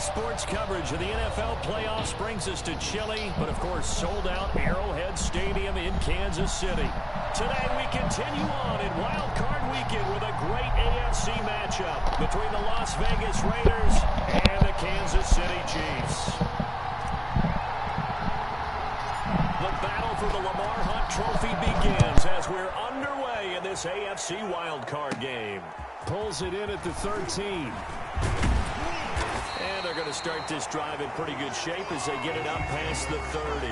Sports coverage of the NFL playoffs brings us to chilly, but of course sold-out Arrowhead Stadium in Kansas City. Today we continue on in Wild Card Weekend with a great AFC matchup between the Las Vegas Raiders and the Kansas City Chiefs. The battle for the Lamar Hunt Trophy begins as we're underway in this AFC Wild Card game. Pulls it in at the 13. And they're going to start this drive in pretty good shape as they get it up past the 30.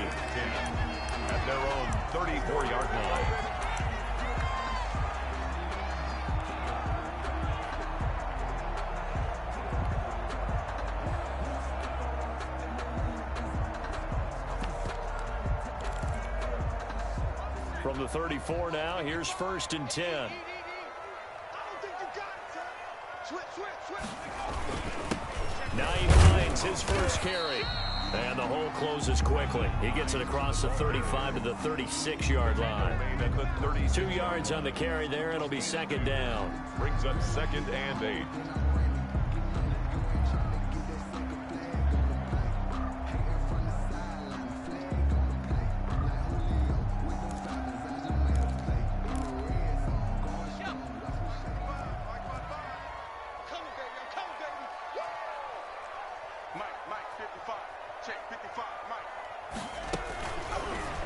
At their own 34-yard line. From the 34 now, here's 1st and 10. Nyheim Hines, his first carry. And the hole closes quickly. He gets it across the 35 to the 36-yard line. 2 yards on the carry there. It'll be 2nd down. Brings up 2nd and 8.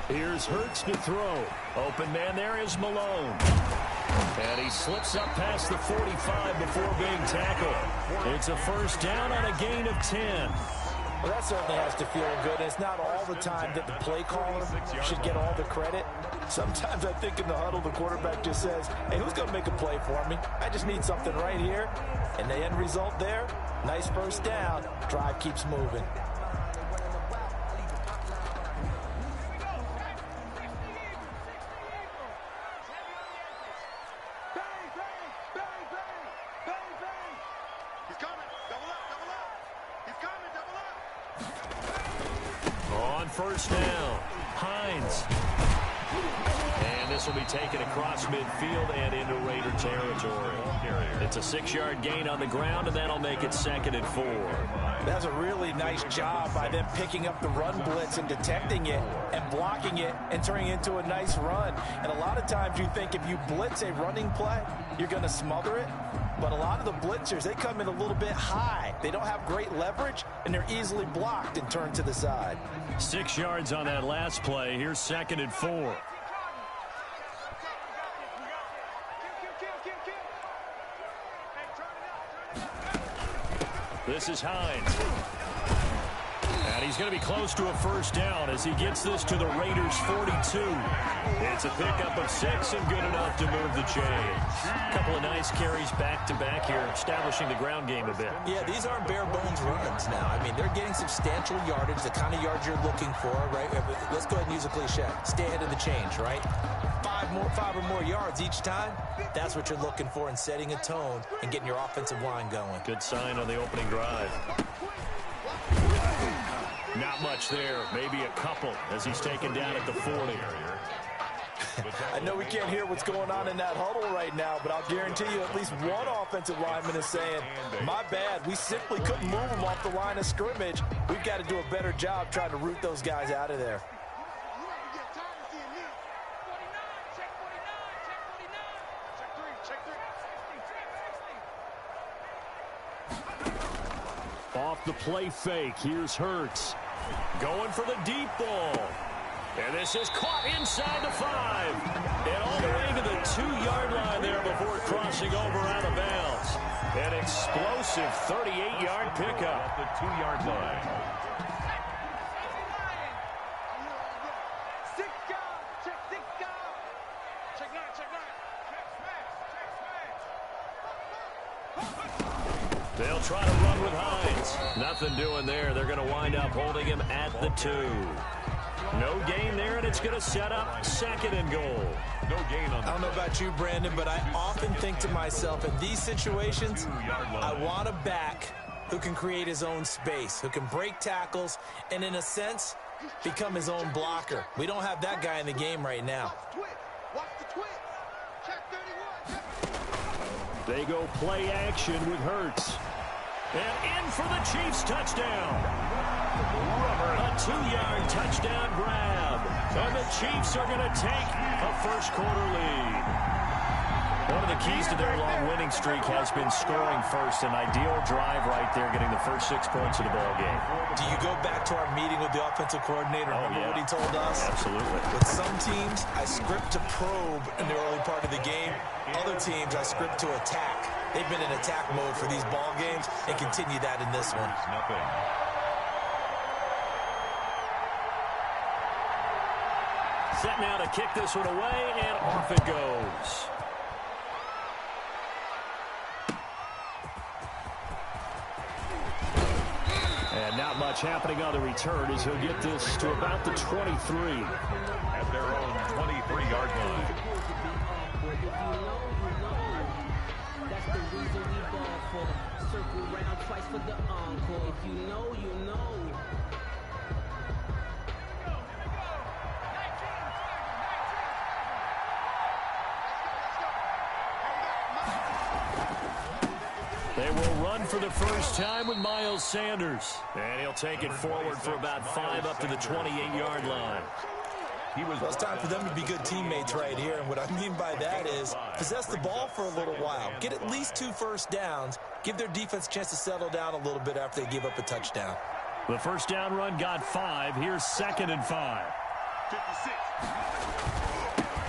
Here's Hurts to throw. Open man there is Malone. And he slips up past the 45 before being tackled. It's a 1st down on a gain of 10. Well, that certainly has to feel good. It's not all the time that the play caller should get all the credit. Sometimes I think in the huddle, the quarterback just says, hey, who's going to make a play for me? I just need something right here. And the end result there, nice 1st down. Drive keeps moving. On 1st down, Hines. And this will be taken across midfield and into Raider territory. It's a 6-yard gain on the ground, and that'll make it 2nd and 4. That's a really nice job by them picking up the run blitz and detecting it and blocking it and turning it into a nice run. And a lot of times you think if you blitz a running play, you're going to smother it. But a lot of the blitzers, they come in a little bit high. They don't have great leverage, and they're easily blocked and turned to the side. 6 yards on that last play. Here's 2nd and 4. This is Hines. And he's going to be close to a 1st down as he gets this to the Raiders' 42. It's a pickup of 6 and good enough to move the chains. A couple of nice carries back-to-back here, establishing the ground game a bit. Yeah, these aren't bare-bones runs now. I mean, they're getting substantial yardage, the kind of yards you're looking for, right? Let's go ahead and use a cliche. Stay ahead of the change, right? 5 or more yards each time. That's what you're looking for in setting a tone and getting your offensive line going. Good sign on the opening drive. Not much there, maybe a couple as he's taken down at the 40. I know we can't hear what's going on in that huddle right now, but I'll guarantee you at least one offensive lineman is saying, my bad, we simply couldn't move them off the line of scrimmage. We've got to do a better job trying to root those guys out of there. Off the play fake, here's Hurts. Going for the deep ball. And this is caught inside the 5. And all the way to the 2-yard line there before crossing over out of bounds. An explosive 38-yard pickup. At the 2-yard line. They'll try to run with Hines. Nothing doing there. They're going to wind up holding him at the 2. No gain there, and it's going to set up 2nd and goal. No gain on that. I don't know about you, Brandon, but I often think to myself, in these situations, I want a back who can create his own space, who can break tackles, and in a sense, become his own blocker. We don't have that guy in the game right now. They go play action with Hurts. And in for the Chiefs touchdown. A 2-yard touchdown grab. And the Chiefs are going to take a first-quarter lead. One of the keys to their long winning streak has been scoring first. An ideal drive right there, getting the first 6 points of the ball game. Do you go back to our meeting with the offensive coordinator? Remember what he told us? Absolutely. With some teams, I script to probe in the early part of the game. Other teams, I script to attack. They've been in attack mode for these ball games and continue that in this one. Nothing. Set now to kick this one away, and off it goes. And not much happening on the return as he'll get this to about the 23. At their own 23-yard line. That's the reason we ball for. Circle round twice for the encore. If you know, you know. They will run for the first time with Miles Sanders. And he'll take it forward for about 5 up to the 28-yard line. Well, it's time for them to be good teammates right here. And what I mean by that is possess the ball for a little while. Get at least 2 first downs. Give their defense a chance to settle down a little bit after they give up a touchdown. The first down run got 5. Here's 2nd and 5. 56.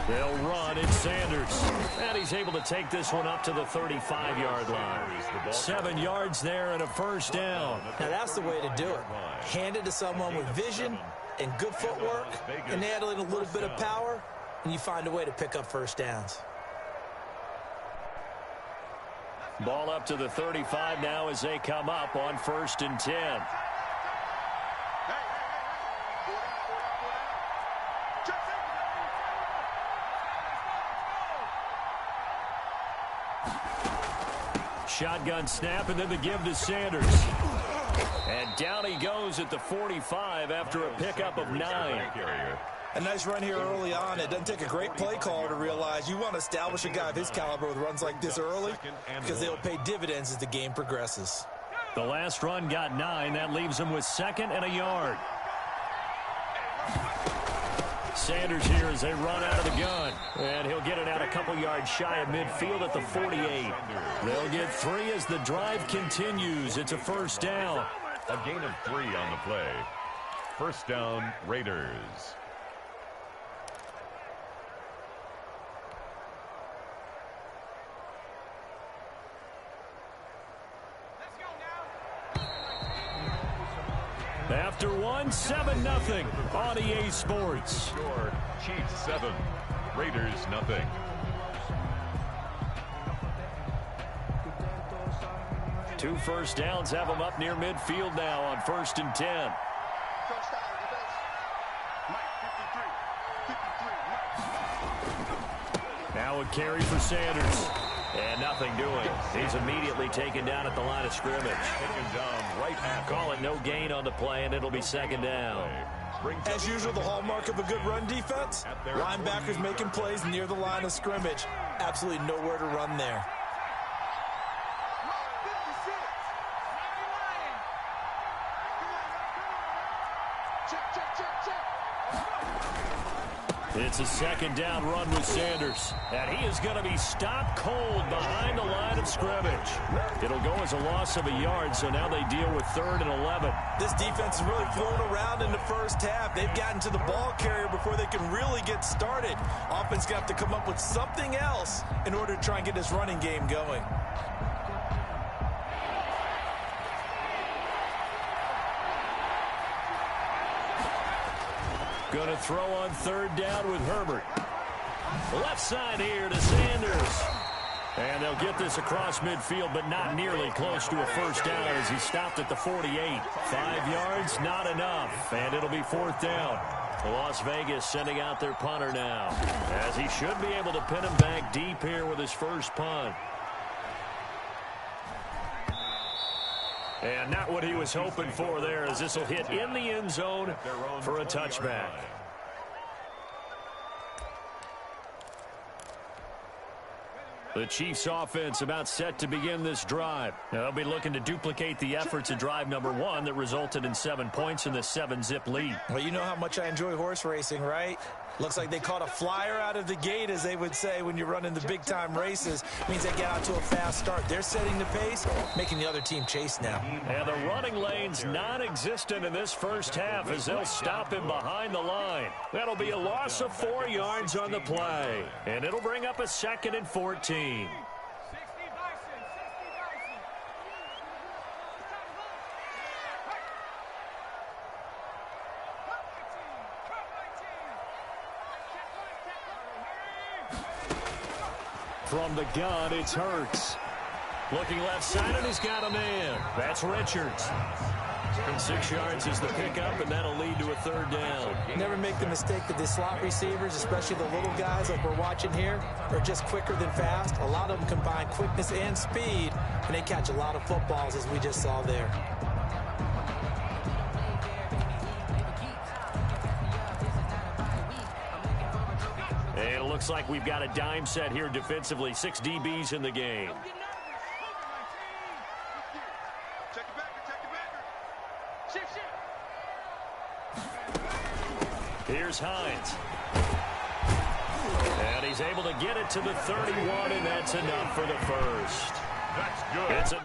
They'll run. It's Sanders. And he's able to take this one up to the 35-yard line. 7 yards there and a first down. Now, that's the way to do it. Hand it to someone with vision and good footwork and add in a little bit of power, and you find a way to pick up first downs. Ball up to the 35 now as they come up on 1st and 10. Shotgun snap, and then the give to Sanders. And down he goes at the 45 after a pickup of 9. A nice run here early on. It doesn't take a great play caller to realize you want to establish a guy of his caliber with runs like this early because they'll pay dividends as the game progresses. The last run got 9. That leaves him with 2nd and a yard. Sanders here as they run out of the gun. And he'll get it out a couple yards shy of midfield at the 48. They'll get 3 as the drive continues. It's a first down. A gain of 3 on the play. First down, Raiders. After 1, 7-0 on EA Sports. Score, Chiefs 7, Raiders nothing. Two first downs have them up near midfield now on 1st and 10. Now a carry for Sanders. And nothing doing. He's immediately taken down at the line of scrimmage. Taken down right at Call it no gain on the play, and it'll be 2nd down. As usual, the hallmark of a good run defense, linebackers making plays near the line of scrimmage. Absolutely nowhere to run there. It's a 2nd down run with Sanders. And he is going to be stopped cold behind the line of scrimmage. It'll go as a loss of a yard, so now they deal with 3rd and 11. This defense has really flown around in the first half. They've gotten to the ball carrier before they can really get started. Offense going to have to come up with something else in order to try and get this running game going. Going to throw on 3rd down with Herbert. Left side here to Sanders. And they'll get this across midfield, but not nearly close to a first down as he stopped at the 48. 5 yards, not enough. And it'll be 4th down. Las Vegas sending out their punter now, as he should be able to pin him back deep here with his first punt. And not what he was hoping for there, as this will hit in the end zone for a touchback. The Chiefs offense about set to begin this drive. Now, they'll be looking to duplicate the efforts of drive number 1 that resulted in 7 points in the 7-zip lead. Well, you know how much I enjoy horse racing, right? Looks like they caught a flyer out of the gate, as they would say when you're running the big-time races. Means they get out to a fast start. They're setting the pace, making the other team chase now. And the running lane's non-existent in this first half as they'll stop him behind the line. That'll be a loss of 4 yards on the play. And it'll bring up a 2nd and 14. From the gun, it's Hurts. Looking left side, and he's got a man. That's Richards. And 6 yards is the pickup, and that'll lead to a 3rd down. Never make the mistake that the slot receivers, especially the little guys like we're watching here, are just quicker than fast. A lot of them combine quickness and speed, and they catch a lot of footballs, as we just saw there. And it looks like we've got a dime set here defensively. 6 DBs in the game. Here's Hines. And he's able to get it to the 31, and that's enough for the first. That's good. It's a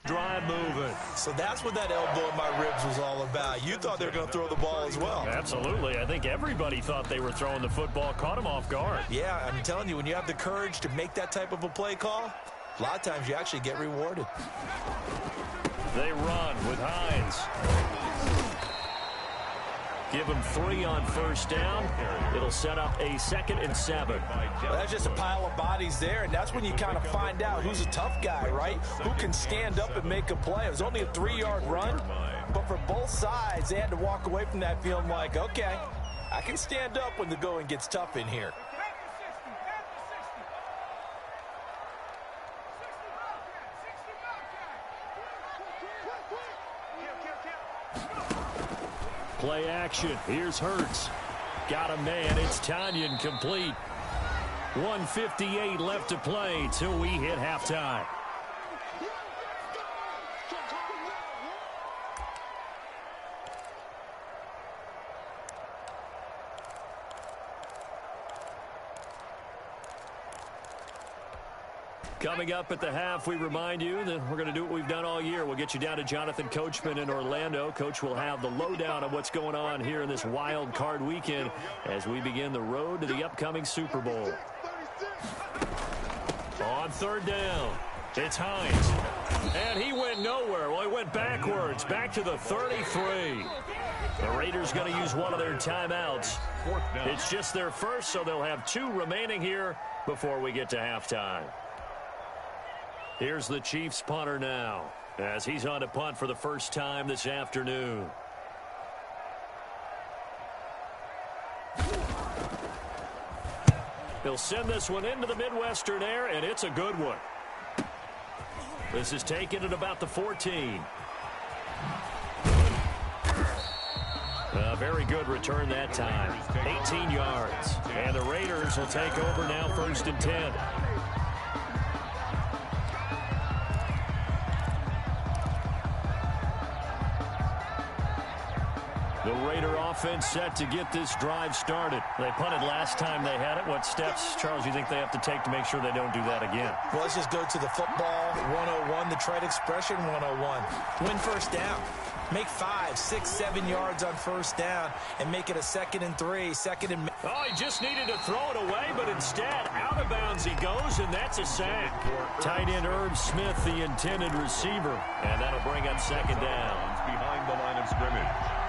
drive moving. So that's what that elbow in my ribs was all about. You thought they were going to throw the ball as well. Absolutely. I think everybody thought they were throwing the football, caught him off guard. Yeah, I'm telling you, when you have the courage to make that type of a play call, a lot of times you actually get rewarded. They run with Hines. Give him 3 on 1st down. It'll set up a 2nd and 7. Well, that's just a pile of bodies there, and that's when you kind of find out who's a tough guy, right? Who can stand up and make a play. It was only a 3-yard run, but for both sides, they had to walk away from that feeling like, okay, I can stand up when the going gets tough in here. Play action. Here's Hurts. Got a man. It's Tanyan complete. 1:58 left to play till we hit halftime. Coming up at the half, we remind you that we're going to do what we've done all year. We'll get you down to Jonathan Coachman in Orlando. Coach will have the lowdown of what's going on here in this wild card weekend as we begin the road to the upcoming Super Bowl. On 3rd down, it's Hines. And he went nowhere. Well, he went backwards, back to the 33. The Raiders going to use one of their timeouts. It's just their first, so they'll have 2 remaining here before we get to halftime. Here's the Chiefs punter now as he's on to punt for the first time this afternoon. He'll send this one into the Midwestern air, and it's a good one. This is taken at about the 14. A very good return that time. 18 yards. And the Raiders will take over now 1st and 10. The Raider offense set to get this drive started. They punted last time they had it. What steps, Charles, do you think they have to take to make sure they don't do that again? Well, let's just go to the football 101, the trade expression 101. Win 1st down. Make 5, 6, 7 yards on 1st down and make it a 2nd and 3, 2nd and... Oh, he just needed to throw it away, but instead, out of bounds he goes, and that's a sack. Tight end Herb Smith, the intended receiver, and that'll bring up 2nd down. Behind the line of scrimmage.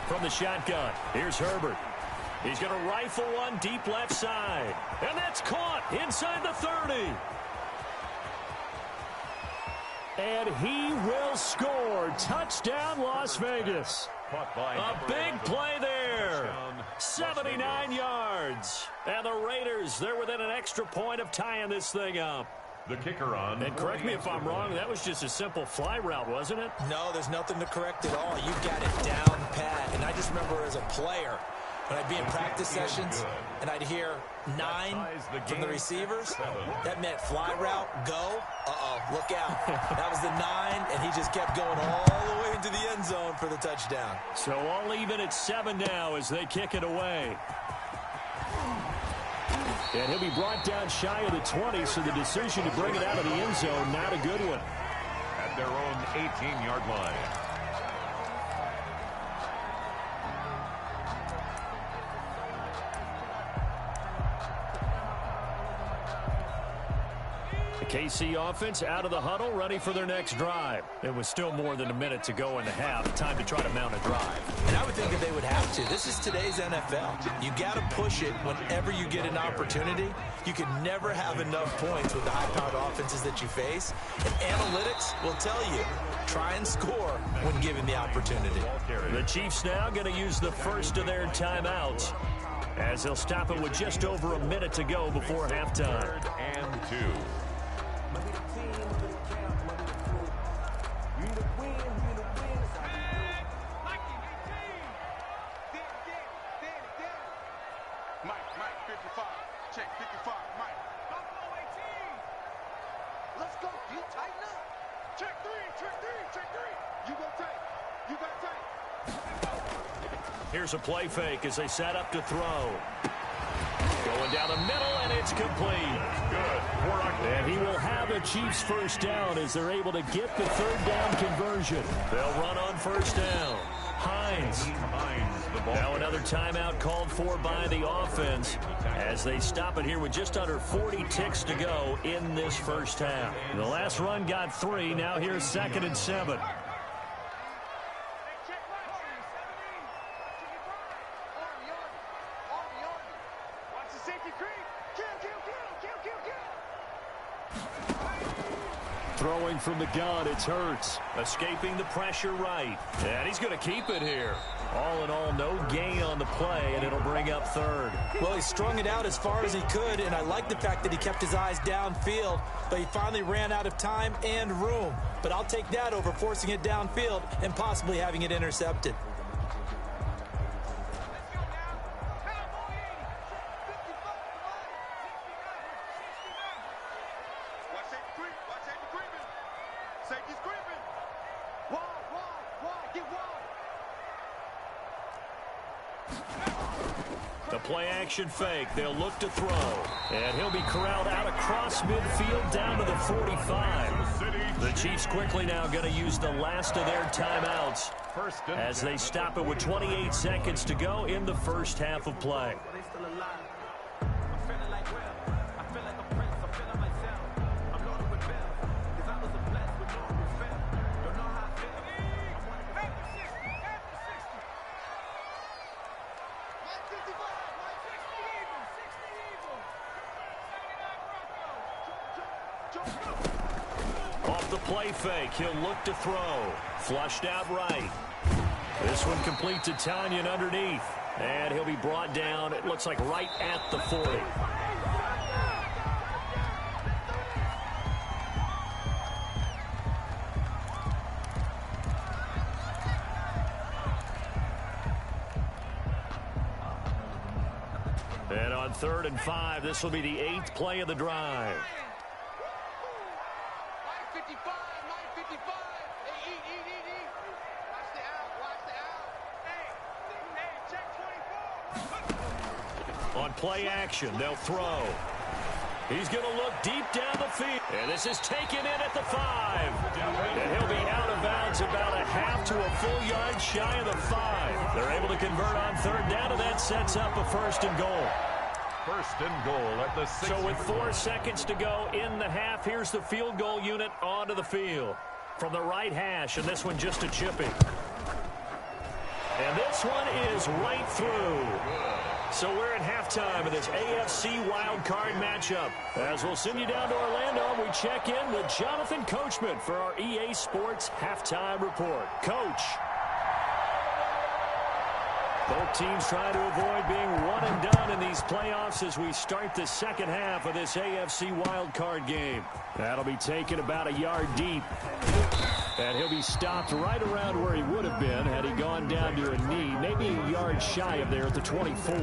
From the shotgun, here's Herbert. He's going to rifle one deep left side. And that's caught inside the 30. And he will score. Touchdown, Las Vegas. A big play there. 79 yards. And the Raiders, they're within an extra point of tying this thing up. The kicker on. And correct me if I'm wrong, that was just a simple fly route, wasn't it? No, there's nothing to correct at all. You've got it down pat. And I just remember as a player, when I'd be in practice sessions and I'd hear 9 from the receivers, that meant fly route, go, look out. That was the 9, and he just kept going all the way into the end zone for the touchdown. So all even at 7 now as they kick it away. And he'll be brought down shy of the 20, so the decision to bring it out of the end zone, not a good one. At their own 18-yard line. The KC offense out of the huddle, ready for their next drive. It was still more than a minute to go in the half. Time to try to mount a drive. And I would think that they would have to. This is today's NFL. You got to push it whenever you get an opportunity. You can never have enough points with the high-powered offenses that you face. And analytics will tell you, try and score when given the opportunity. The Chiefs now going to use the first of their timeouts as they'll stop it with just over a minute to go before halftime. 3rd and 2. Here's a play fake as they set up to throw. Going down the middle, and it's complete. Good. And he will have a Chiefs first down as they're able to get the 3rd down conversion. They'll run on first down. Hines. Now another timeout called for by the offense as they stop it here with just under 40 ticks to go in this first half. The last run got 3. Now here's 2nd and 7. Throwing from the gun, it's Hurts. Escaping the pressure right. And he's going to keep it here. All in all, no gain on the play, and it'll bring up 3rd. Well, he strung it out as far as he could, and I like the fact that he kept his eyes downfield, but he finally ran out of time and room. But I'll take that over forcing it downfield and possibly having it intercepted. The play action fake. They'll look to throw. And he'll be corralled out across midfield down to the 45. The Chiefs quickly now going to use the last of their timeouts as they stop it with 28 seconds to go in the first half of play. Off the play fake, he'll look to throw. Flushed out right. This one complete to Tanyan underneath. And he'll be brought down, it looks like right at the 40. And on 3rd and 5, this will be the 8th play of the drive. On play action, they'll throw. He's going to look deep down the field. And this is taken in at the 5. And he'll be out of bounds about a half to a full yard shy of the 5. They're able to convert on 3rd down, and that sets up a 1st and goal. 1st and goal at the 6. So with 4 seconds to go in the half, here's the field goal unit onto the field. From the right hash, and this one just a chipping. And this one is right through. So we're at halftime of this AFC wildcard matchup. As we'll send you down to Orlando, we check in with Jonathan Coachman for our EA Sports Halftime Report. Coach. Both teams trying to avoid being one and done in these playoffs as we start the second half of this AFC wildcard game. That'll be taken about a yard deep. And he'll be stopped right around where he would have been had he gone down to a knee, maybe a yard shy of there at the 24.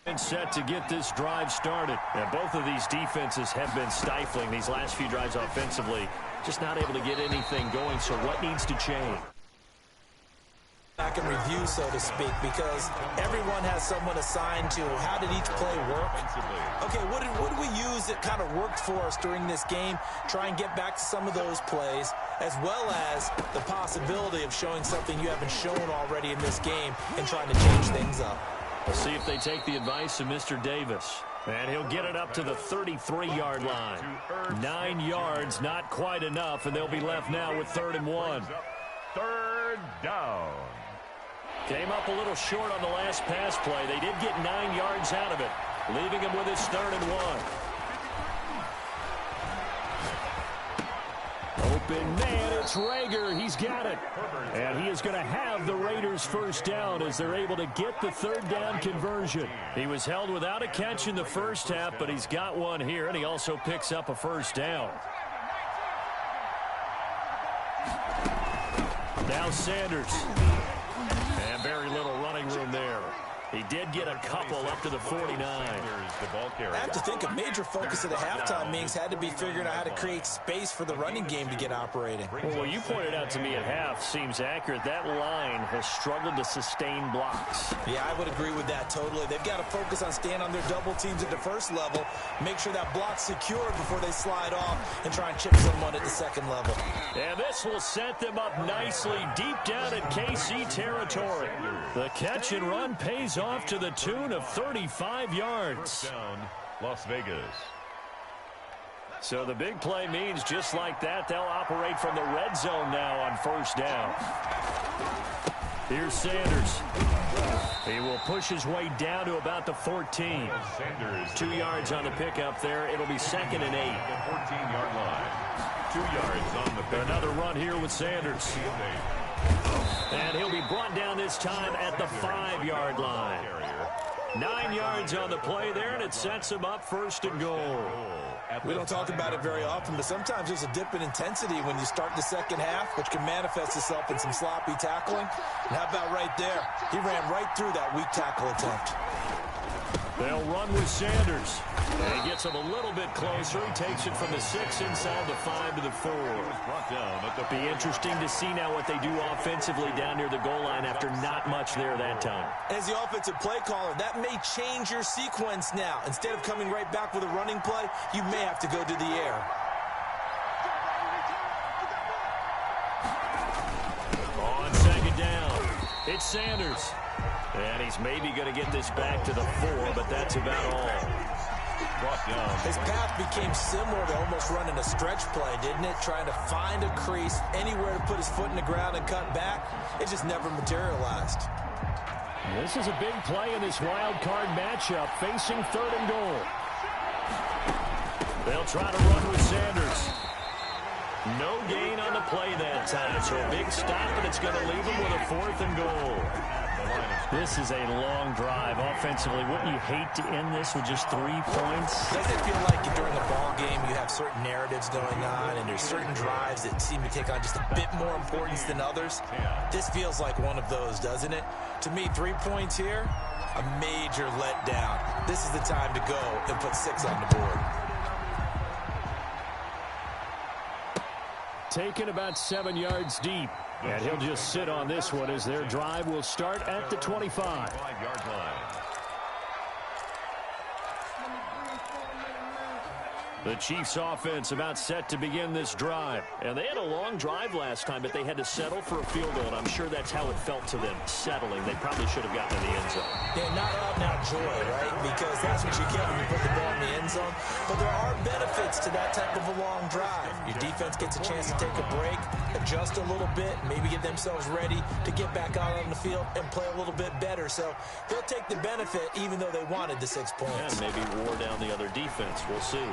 And set to get this drive started. And both of these defenses have been stifling these last few drives offensively. Just not able to get anything going, so what needs to change? Back and review, so to speak, because everyone has someone assigned to how did each play work. Okay, what did we use that kind of worked for us during this game? Try and get back to some of those plays, as well as the possibility of showing something you haven't shown already in this game and trying to change things up. We'll see if they take the advice of Mr. Davis. And he'll get it up to the 33-yard line. 9 yards, not quite enough, and they'll be left now with 3rd and 1. 3rd down. Came up a little short on the last pass play. They did get 9 yards out of it, leaving him with his 3rd and 1. Open man, it's Reagor. He's got it. And he is going to have the Raiders' first down as they're able to get the 3rd down conversion. He was held without a catch in the first half, but he's got one here, and he also picks up a first down. Now Sanders. And very little running room there. He did get a couple up to the 49. I have to think a major focus of the halftime meetings had to be figuring out how to create space for the running game to get operating. Well, what you pointed out to me at half seems accurate. That line has struggled to sustain blocks. Yeah, I would agree with that totally. They've got to focus on staying on their double teams at the first level, make sure that block's secured before they slide off and try and chip someone at the second level. And this will set them up nicely deep down in KC territory. The catch and run pays off to the tune of 35 yards. First down, Las Vegas. So the big play means just like that, they'll operate from the red zone now on first down. Here's Sanders. He will push his way down to about the 14. Sanders 2 yards on the pickup there. It'll be 2nd and 8. 14-yard line. 2 yards on the pickup. Another run here with Sanders. And he'll be brought down this time at the 5-yard line. 9 yards on the play there, and it sets him up 1st and goal. We don't talk about it very often, but sometimes there's a dip in intensity when you start the second half, which can manifest itself in some sloppy tackling. And how about right there? He ran right through that weak tackle attempt. They'll run with Sanders. And he gets him a little bit closer. He takes it from the 6 inside the 5 to the 4. It'll be interesting to see now what they do offensively down near the goal line after not much there that time. As the offensive play caller, that may change your sequence now. Instead of coming right back with a running play, you may have to go to the air. On 2nd down, it's Sanders. And he's maybe going to get this back to the 4, but that's about all. His path became similar to almost running a stretch play, didn't it? Trying to find a crease, anywhere to put his foot in the ground and cut back. It just never materialized. This is a big play in this wild card matchup, facing 3rd and goal. They'll try to run with Sanders. No gain on the play that time, so a big stop, and it's going to leave him with a 4th and goal. This is a long drive offensively. Wouldn't you hate to end this with just 3 points? Does it feel like during a ball game you have certain narratives going on and there's certain drives that seem to take on just a bit more importance than others? This feels like one of those, doesn't it? To me, 3 points here, a major letdown. This is the time to go and put 6 on the board. Taken about 7 yards deep. And he'll just sit on this one as their drive will start at the 25. 5-yard line. The Chiefs offense about set to begin this drive. And they had a long drive last time, but they had to settle for a field goal. And I'm sure that's how it felt to them, settling. They probably should have gotten in the end zone. Yeah, not out-and-out joy, right? Because that's what you get when you put the ball in the end zone. But there are benefits to that type of a long drive. Your defense gets a chance to take a break, adjust a little bit, maybe get themselves ready to get back out on the field and play a little bit better. So they'll take the benefit even though they wanted the 6 points. And maybe wore down the other defense. We'll see.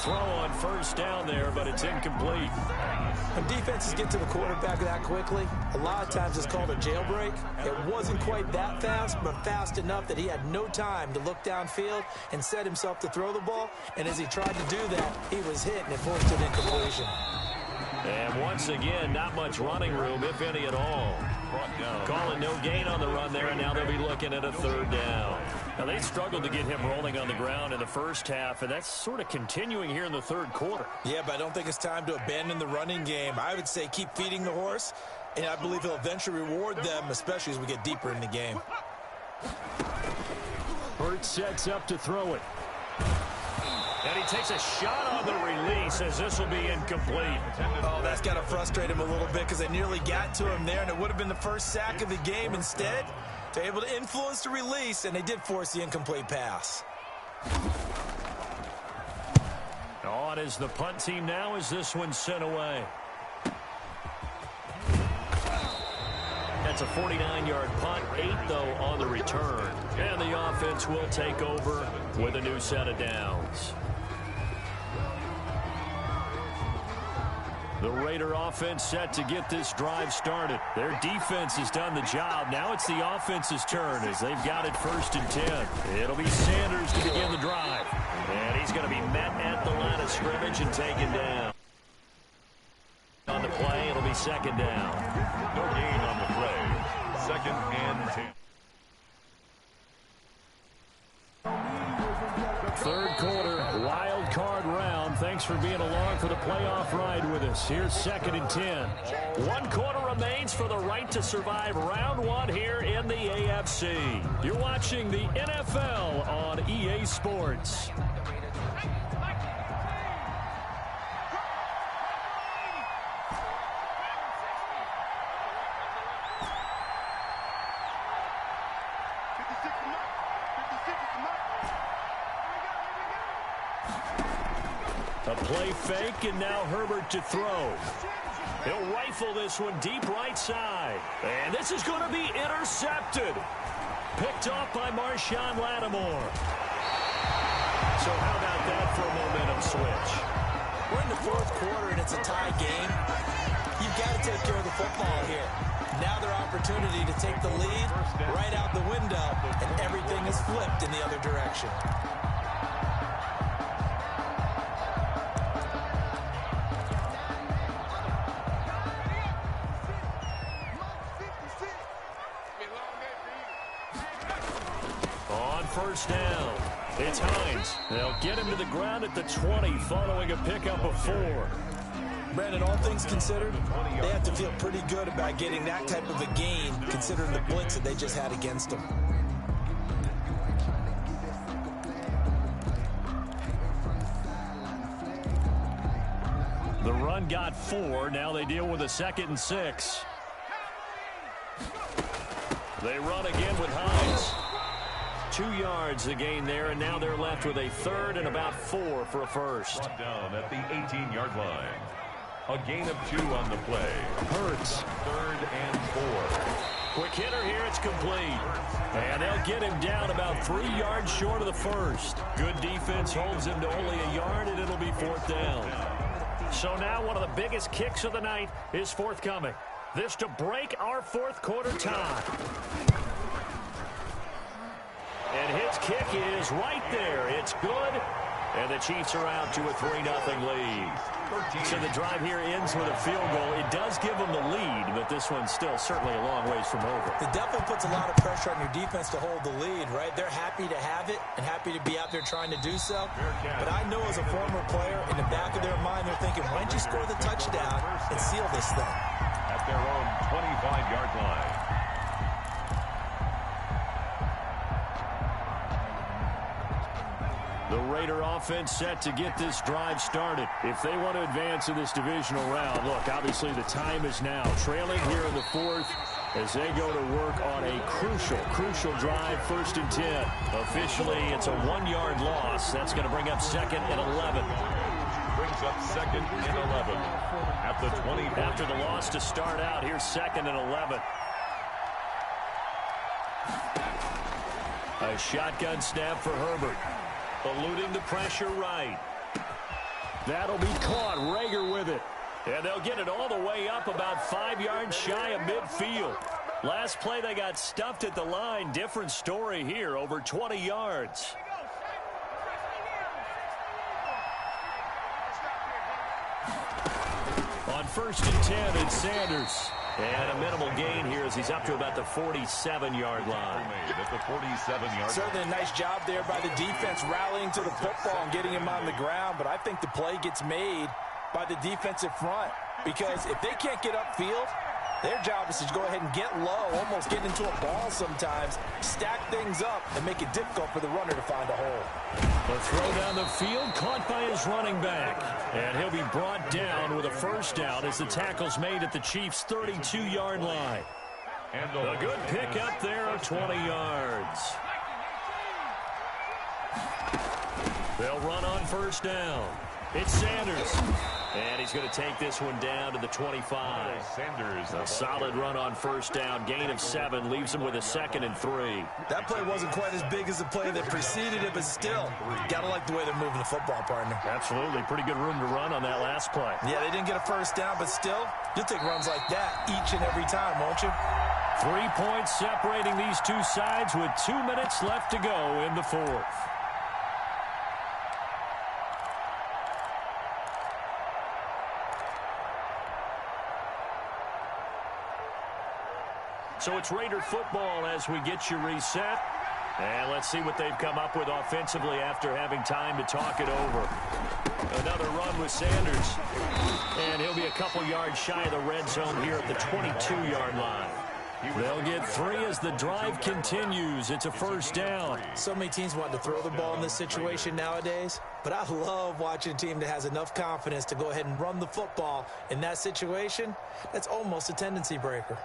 throw on first down there, but it's incomplete. When defenses get to the quarterback that quickly, a lot of times it's called a jailbreak. It wasn't quite that fast, but fast enough that he had no time to look downfield and set himself to throw the ball. And as he tried to do that, he was hit and it forced an incompletion. And once again, not much running room, if any at all. Calling no gain on the run there, and now they'll be looking at a third down. Now, they struggled to get him rolling on the ground in the first half, and that's sort of continuing here in the third quarter. Yeah, but I don't think it's time to abandon the running game. I would say keep feeding the horse, and I believe he'll eventually reward them, especially as we get deeper in the game. Hurts sets up to throw it. And he takes a shot on the release as this will be incomplete. Oh, that's got to frustrate him a little bit because they nearly got to him there, and it would have been the first sack of the game. Instead, they're able to influence the release, and they did force the incomplete pass. On is the punt team now as this one's sent away. That's a 49-yard punt, 8, though, on the return. And the offense will take over with a new set of downs. The Raider offense set to get this drive started. Their defense has done the job. Now it's the offense's turn as they've got it 1st and 10. It'll be Sanders to begin the drive. And he's going to be met at the line of scrimmage and taken down. On the play, it'll be 2nd down. No gain on the play. 2nd and 10. Third quarter, wild card round. Thanks for being along for the playoff ride with us. Here's 2nd and 10. 1 quarter remains for the right to survive round 1 here in the AFC. You're watching the NFL on EA Sports. A play fake, and now Herbert to throw. He'll rifle this one deep right side. And this is going to be intercepted. Picked off by Marshawn Lattimore. So how about that for a momentum switch? We're in the 4th quarter, and it's a tie game. You've got to take care of the football here. Now their opportunity to take the lead right out the window, and everything is flipped in the other direction. On 1st down, it's Hines. They'll get him to the ground at the 20 following a pickup of 4. Brandon, all things considered, they have to feel pretty good about getting that type of a gain considering the blitz that they just had against them. The run got 4. Now they deal with a 2nd and 6. They run again with Hines. 2 yards the gain there, and now they're left with a 3rd and about 4 for a first. Brought down at the 18-yard line. A gain of 2 on the play. Hurts. 3rd and 4. Quick hitter here, it's complete. And they'll get him down about 3 yards short of the first. Good defense holds him to only a yard, and it'll be 4th down. So now one of the biggest kicks of the night is forthcoming. This to break our 4th quarter tie. And his kick is right there. It's good. And the Chiefs are out to a 3-0 lead. So the drive here ends with a field goal. It does give them the lead, but this one's still certainly a long ways from over. It definitely puts a lot of pressure on your defense to hold the lead, right? They're happy to have it and happy to be out there trying to do so. But I know as a former player, in the back of their mind, they're thinking, why don't you score the touchdown and seal this thing? At their own 25-yard line. The Raider offense set to get this drive started. If they want to advance in this divisional round, look, obviously the time is now. Trailing here in the 4th as they go to work on a crucial drive, 1st and 10. Officially, it's a 1-yard loss. That's going to bring up 2nd and 11. Brings up 2nd and 11 at the 20. After the loss to start out, here's 2nd and 11. A shotgun snap for Herbert. Eluding the pressure right. That'll be caught. Rager with it. And they'll get it all the way up about 5 yards shy of midfield. Last play they got stuffed at the line. Different story here, over 20 yards. On 1st and 10, it's Sanders. And a minimal gain here as he's up to about the 47-yard line. At the 47-yard. Certainly a nice job there by the defense rallying to the football and getting him on the ground. But I think the play gets made by the defensive front, because if they can't get upfield, their job is to go ahead and get low, almost get into a ball sometimes, stack things up, and make it difficult for the runner to find a hole. The throw down the field, caught by his running back. And he'll be brought down with a first down as the tackle's made at the Chiefs' 32-yard line. And a good pickup there of 20 yards. They'll run on first down. It's Sanders. And he's going to take this one down to the 25. Sanders. A solid run on first down. Gain of 7 leaves him with a 2nd and 3. That play wasn't quite as big as the play that preceded it, but still, gotta like the way they're moving the football, partner. Absolutely. Pretty good room to run on that last play. Yeah, they didn't get a first down, but still, you'll take runs like that each and every time, won't you? 3 points separating these two sides with 2 minutes left to go in the 4th. So it's Raider football as we get you reset. And let's see what they've come up with offensively after having time to talk it over. Another run with Sanders. And he'll be a couple yards shy of the red zone here at the 22-yard line. They'll get 3 as the drive continues. It's a first down. So many teams want to throw the ball in this situation nowadays, but I love watching a team that has enough confidence to go ahead and run the football in that situation. That's almost a tendency breaker.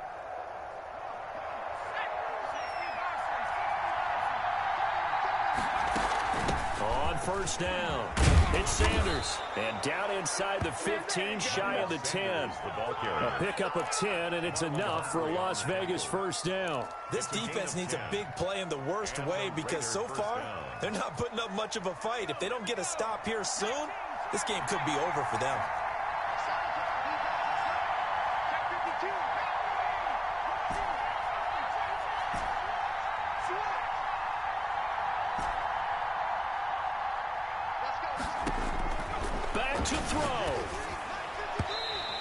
First down. It's Sanders. And down inside the 15, shy of the 10. A pickup of 10, and it's enough for a Las Vegas first down. This defense needs a big play in the worst way, because so far, they're not putting up much of a fight. If they don't get a stop here soon, this game could be over for them. To throw.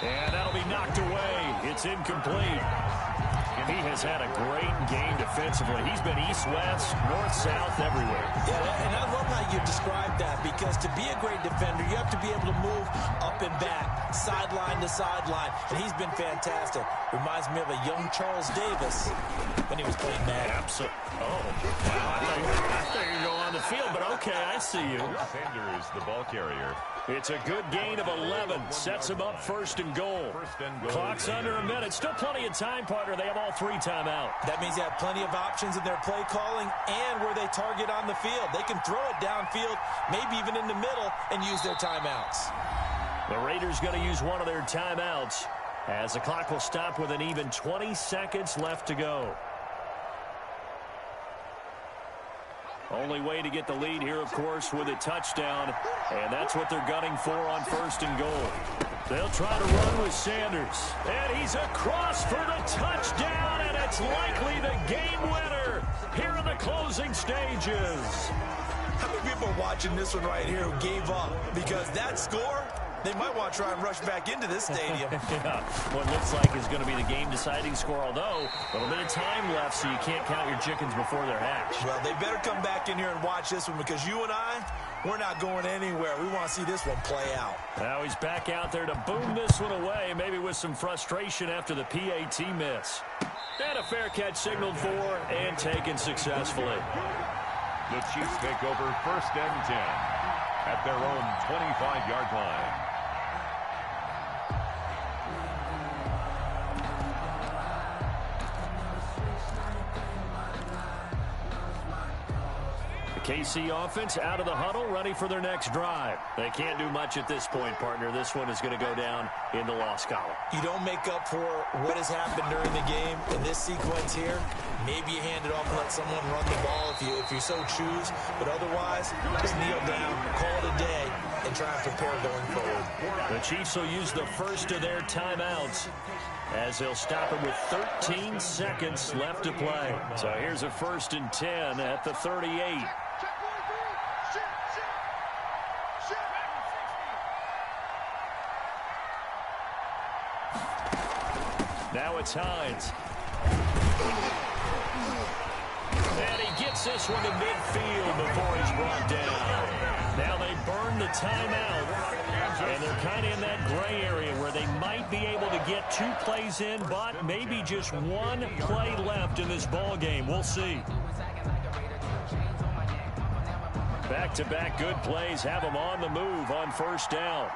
And that'll be knocked away. It's incomplete. He has had a great game defensively. He's been east-west, north-south, everywhere. Yeah, and I love how you describe that, because to be a great defender, you have to be able to move up and back, sideline to sideline, and he's been fantastic. Reminds me of a young Charles Davis when he was playing Madden. Absolutely. Oh, wow. I thought you were going on the field, but okay, I see you. Sanders, the ball carrier. It's a good gain of 11. Sets him up first and goal. Clock's under a minute. Still plenty of time, partner. They have all 3 timeout. That means they have plenty of options in their play calling and where they target on the field. They can throw it downfield, maybe even in the middle, and use their timeouts. The Raiders going to use one of their timeouts as the clock will stop with an even 20 seconds left to go. Only way to get the lead here, of course, with a touchdown. And that's what they're gunning for on first and goal. They'll try to run with Sanders. And he's across for the touchdown, and it's likely the game winner here in the closing stages. How many people are watching this one right here who gave up? Because that score, they might want to try and rush back into this stadium. Yeah, what looks like is going to be the game-deciding score, although a little bit of time left, so you can't count your chickens before they're hatched. Well, they better come back in here and watch this one, because you and I, we're not going anywhere. We want to see this one play out. Now he's back out there to boom this one away, maybe with some frustration after the PAT miss. And a fair catch signaled for and taken successfully. The Chiefs take over first and 10 at their own 25-yard line. KC offense out of the huddle, ready for their next drive. They can't do much at this point, partner. This one is going to go down in the loss column. You don't make up for what has happened during the game in this sequence here. Maybe you hand it off and let someone run the ball if you so choose. But otherwise, just kneel down, call it a day, and try and prepare going forward. The Chiefs will use the first of their timeouts as they'll stop it with 13 seconds left to play. So here's a 1st and 10 at the 38. Now it's Hines. And he gets this one to midfield before he's brought down. Now they burn the timeout, and they're kind of in that gray area where they might be able to get 2 plays in, but maybe just 1 play left in this ball game. We'll see. Back-to-back good plays have them on the move on 1st down.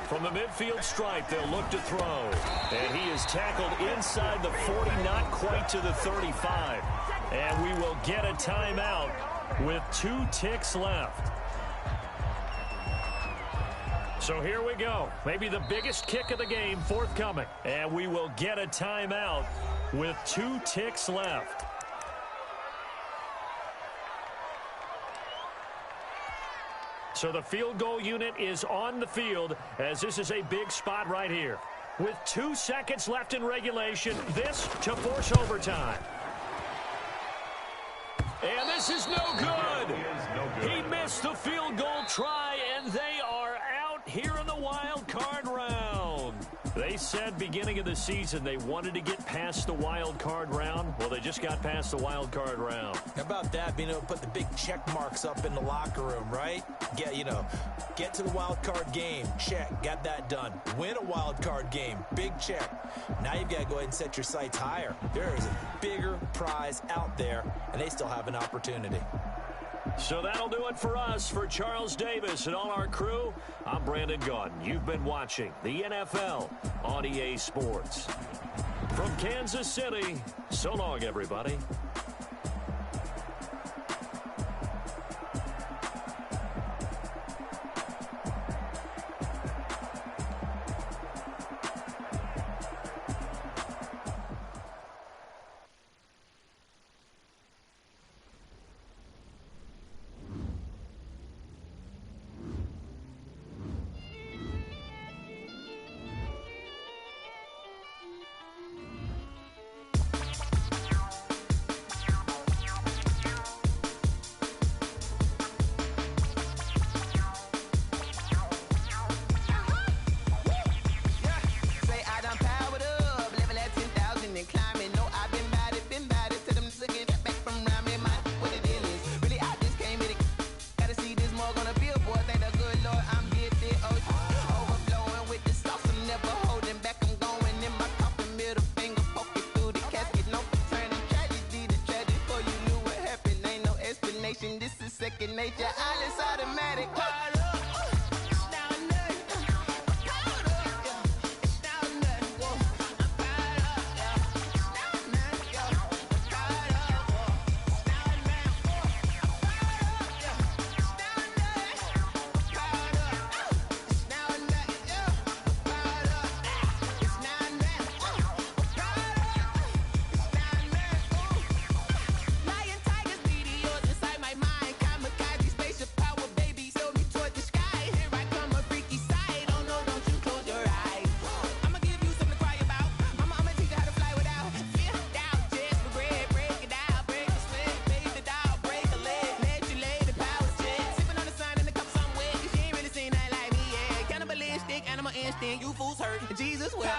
From the midfield stripe, they'll look to throw. And he is tackled inside the 40, not quite to the 35. And we will get a timeout with 2 ticks left. So here we go. Maybe the biggest kick of the game forthcoming. And we will get a timeout with 2 ticks left. So the field goal unit is on the field as this is a big spot right here. With 2 seconds left in regulation, this to force overtime. And this is no good. He missed the field goal try, and they are out here in the wild card round. They said beginning of the season they wanted to get past the wild card round. Well, they just got past the wild card round. How about that, being able to put the big check marks up in the locker room, right? Get to the wild card game. Check. Got that done. Win a wild card game. Big check. Now you've got to go ahead and set your sights higher. There is a bigger prize out there, and they still have an opportunity. So that'll do it for us. For Charles Davis and all our crew, I'm Brandon Gaudin. You've been watching the NFL on EA Sports. From Kansas City, so long, everybody. nature, all is automatic. You fools hurt. Jesus will.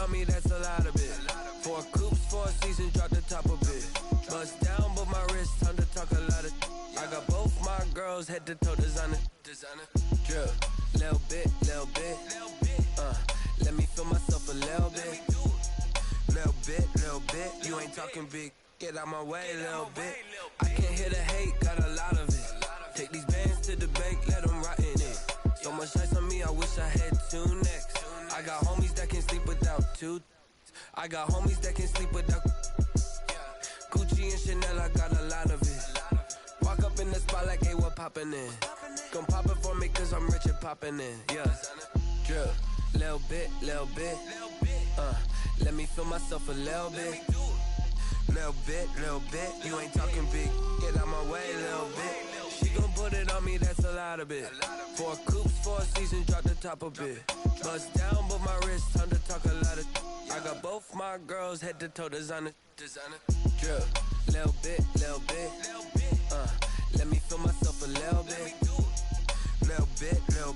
on me, that's a lot of it. 4 coops, 4 seasons, drop the top a bit. Bust down, but my wrist, time to talk a lot of. I got both my girls, head to toe designer. Drip, little bit. Let me feel myself a little bit. Little bit. You ain't talking big. Get out my way, little bit. I can't hear the hate, got a lot of it. Take these bands to the bank, let them rot in it. So much ice on me, I wish I had 2 necks. I got homies that can sleep without 2. I got homies that can sleep without Gucci and Chanel, I got a lot of it. Walk up in the spot like, hey, what poppin' in? Come pop it for me, cause I'm rich and poppin' in. Yeah, drip, little bit. Let me feel myself a little bit. Little bit. You ain't talking big. Get out my way, little bit. She gon' put it on me, that's a lot of it. 4 coops, 4 seasons, drop the top a bit. Bust down, but my wrist, time to talk a lot of. I got both my girls, head to toe designer. Drip, little bit. Let me feel myself a little bit. Little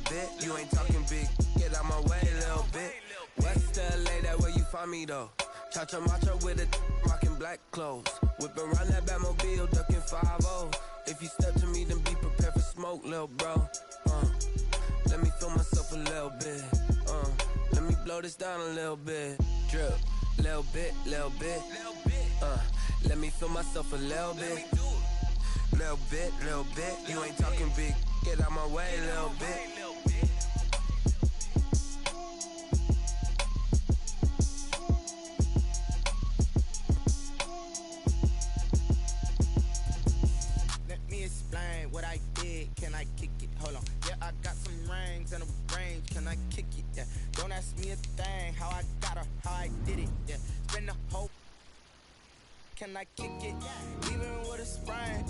bit. You ain't talking big. Get out my way, little bit. West LA, that where you find me though. Cha-cha macha with a rockin' black clothes. Whip around that Batmobile, ducking 5-0. If you step to me, then be prepared for smoke, little bro. Let me feel myself a little bit. Let me blow this down a little bit. Drip, little bit. Let me feel myself a little bit. Little bit. You ain't talking big. Get out my way, little bit. Explain what I did, can I kick it? Hold on, yeah, I got some rings and a range, can I kick it? Yeah, don't ask me a thing, how I got her, how I did it. Yeah, spend the whole, can I kick it? Even with a sprain,